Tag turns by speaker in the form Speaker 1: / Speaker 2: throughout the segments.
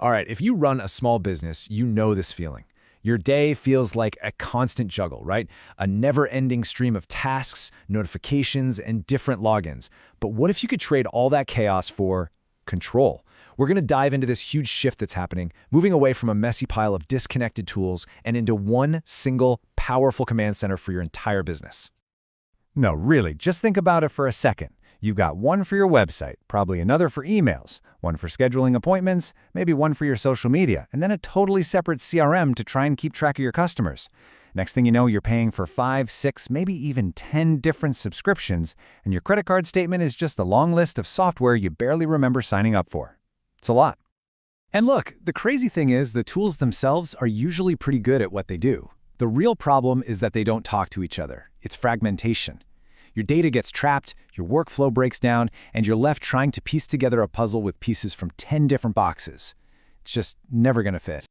Speaker 1: All right, if you run a small business, you know this feeling. Your day feels like a constant juggle, right? A never-ending stream of tasks, notifications, and different logins. But what if you could trade all that chaos for control? We're going to dive into this huge shift that's happening, moving away from a messy pile of disconnected tools and into one single, powerful command center for your entire business.
Speaker 2: No, really, just think about it for a second. You've got one for your website, probably another for emails, one for scheduling appointments, maybe one for your social media, and then a totally separate CRM to try and keep track of your customers. Next thing you know, you're paying for 5, 6, maybe even 10 different subscriptions, and your credit card statement is just a long list of software you barely remember signing up for. It's a lot.
Speaker 1: And look, the crazy thing is the tools themselves are usually pretty good at what they do. The real problem is that they don't talk to each other. It's fragmentation. Your data gets trapped, your workflow breaks down, and you're left trying to piece together a puzzle with pieces from 10 different boxes. It's just never going to fit.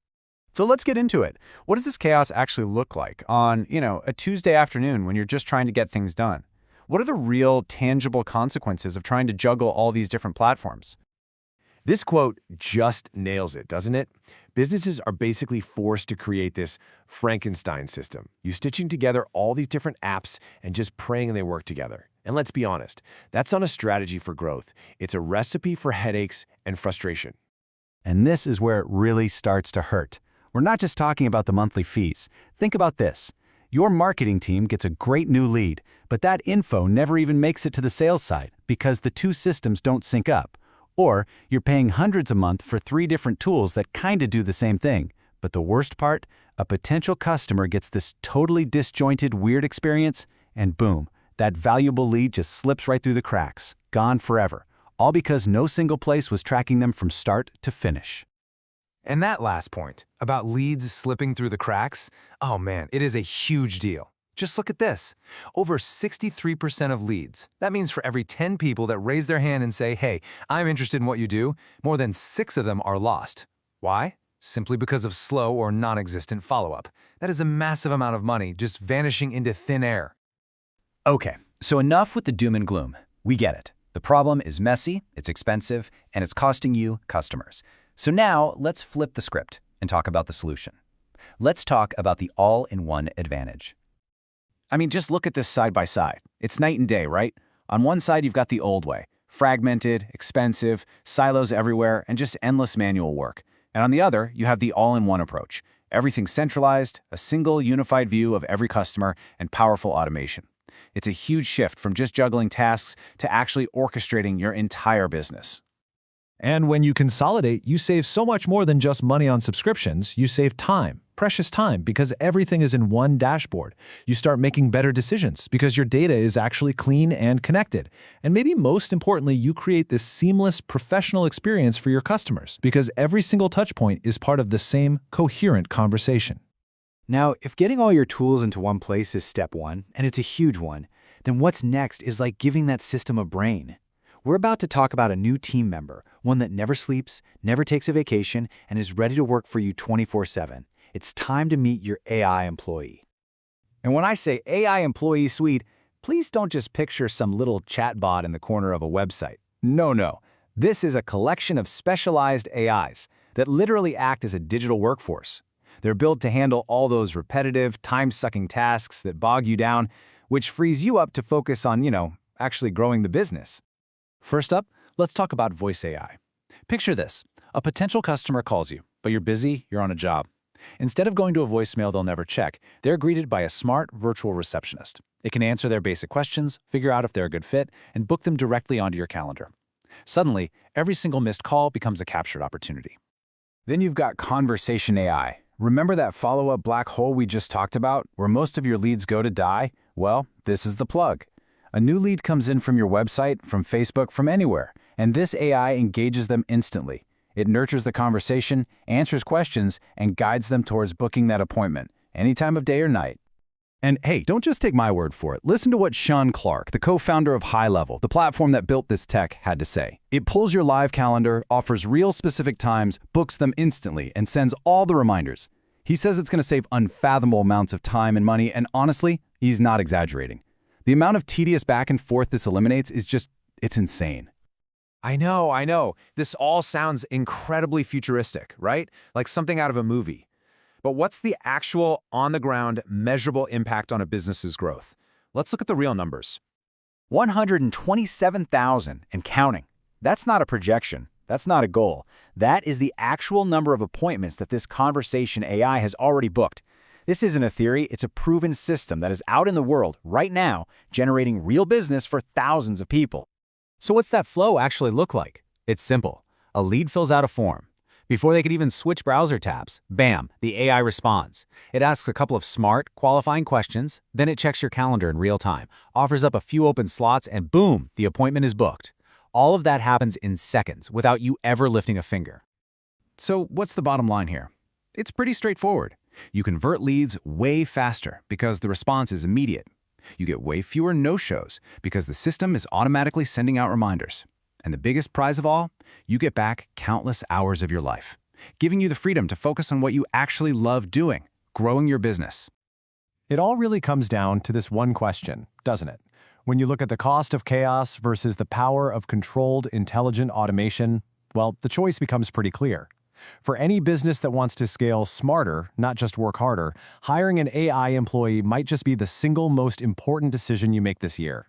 Speaker 3: So let's get into it. What does this chaos actually look like on, a Tuesday afternoon when you're just trying to get things done? What are the real, tangible consequences of trying to juggle all these different platforms?
Speaker 4: This quote just nails it, doesn't it? Businesses are basically forced to create this Frankenstein system. You stitching together all these different apps and just praying they work together. And let's be honest, that's not a strategy for growth. It's a recipe for headaches and frustration.
Speaker 2: And this is where it really starts to hurt. We're not just talking about the monthly fees. Think about this. Your marketing team gets a great new lead, but that info never even makes it to the sales side because the two systems don't sync up. Or you're paying hundreds a month for 3 different tools that kinda do the same thing. But the worst part, a potential customer gets this totally disjointed, weird experience, and boom, that valuable lead just slips right through the cracks, gone forever, all because no single place was tracking them from start to finish.
Speaker 5: And that last point, about leads slipping through the cracks, oh man, it is a huge deal. Just look at this. Over 63% of leads. That means for every 10 people that raise their hand and say, hey, I'm interested in what you do, more than 6 of them are lost. Why? Simply because of slow or non-existent follow-up. That is a massive amount of money just vanishing into thin air.
Speaker 2: Okay, so enough with the doom and gloom. We get it. The problem is messy, it's expensive, and it's costing you customers. So now let's flip the script and talk about the solution. Let's talk about the all-in-one advantage. I mean, just look at this side by side. It's night and day, right? On one side, you've got the old way, fragmented, expensive, silos everywhere, and just endless manual work. And on the other, you have the all-in-one approach. Everything centralized, a single unified view of every customer, and powerful automation. It's a huge shift from just juggling tasks to actually orchestrating your entire business.
Speaker 1: And when you consolidate, you save so much more than just money on subscriptions. You save time, precious time, because everything is in one dashboard. You start making better decisions because your data is actually clean and connected. And maybe most importantly, you create this seamless professional experience for your customers because every single touch point is part of the same coherent conversation.
Speaker 3: Now, if getting all your tools into one place is step one, and it's a huge one, then what's next is like giving that system a brain. We're about to talk about a new team member, one that never sleeps, never takes a vacation, and is ready to work for you 24/7. It's time to meet your AI employee.
Speaker 2: And when I say AI Employee Suite, please don't just picture some little chatbot in the corner of a website. No. This is a collection of specialized AIs that literally act as a digital workforce. They're built to handle all those repetitive, time-sucking tasks that bog you down, which frees you up to focus on, actually growing the business.
Speaker 1: First up, let's talk about voice AI. Picture this. A potential customer calls you, but you're busy, you're on a job. Instead of going to a voicemail they'll never check, they're greeted by a smart virtual receptionist. It can answer their basic questions, figure out if they're a good fit, and book them directly onto your calendar. Suddenly, every single missed call becomes a captured opportunity.
Speaker 2: Then you've got Conversation AI. Remember that follow-up black hole we just talked about, where most of your leads go to die? Well, this is the plug. A new lead comes in from your website, from Facebook, from anywhere, and this AI engages them instantly. It nurtures the conversation, answers questions, and guides them towards booking that appointment, any time of day or night. And hey, don't just take my word for it. Listen to what Sean Clark, the co-founder of High Level, the platform that built this tech, had to say. It pulls your live calendar, offers real specific times, books them instantly, and sends all the reminders. He says it's going to save unfathomable amounts of time and money, and honestly, he's not exaggerating. The amount of tedious back and forth this eliminates is it's insane. I know. This all sounds incredibly futuristic, right? Like something out of a movie. But what's the actual, on-the-ground, measurable impact on a business's growth? Let's look at the real numbers.
Speaker 3: 127,000 and counting. That's not a projection. That's not a goal. That is the actual number of appointments that this conversation AI has already booked. This isn't a theory, it's a proven system that is out in the world right now, generating real business for thousands of people.
Speaker 1: So what's that flow actually look like? It's simple. A lead fills out a form. Before they could even switch browser tabs, bam, the AI responds. It asks a couple of smart, qualifying questions, then it checks your calendar in real time, offers up a few open slots, and boom, the appointment is booked. All of that happens in seconds without you ever lifting a finger.
Speaker 2: So what's the bottom line here? It's pretty straightforward. You convert leads way faster because the response is immediate. You get way fewer no-shows because the system is automatically sending out reminders. And the biggest prize of all, you get back countless hours of your life, giving you the freedom to focus on what you actually love doing, growing your business.
Speaker 4: It all really comes down to this one question, doesn't it? When you look at the cost of chaos versus the power of controlled, intelligent automation, well, the choice becomes pretty clear. For any business that wants to scale smarter, not just work harder, hiring an AI employee might just be the single most important decision you make this year.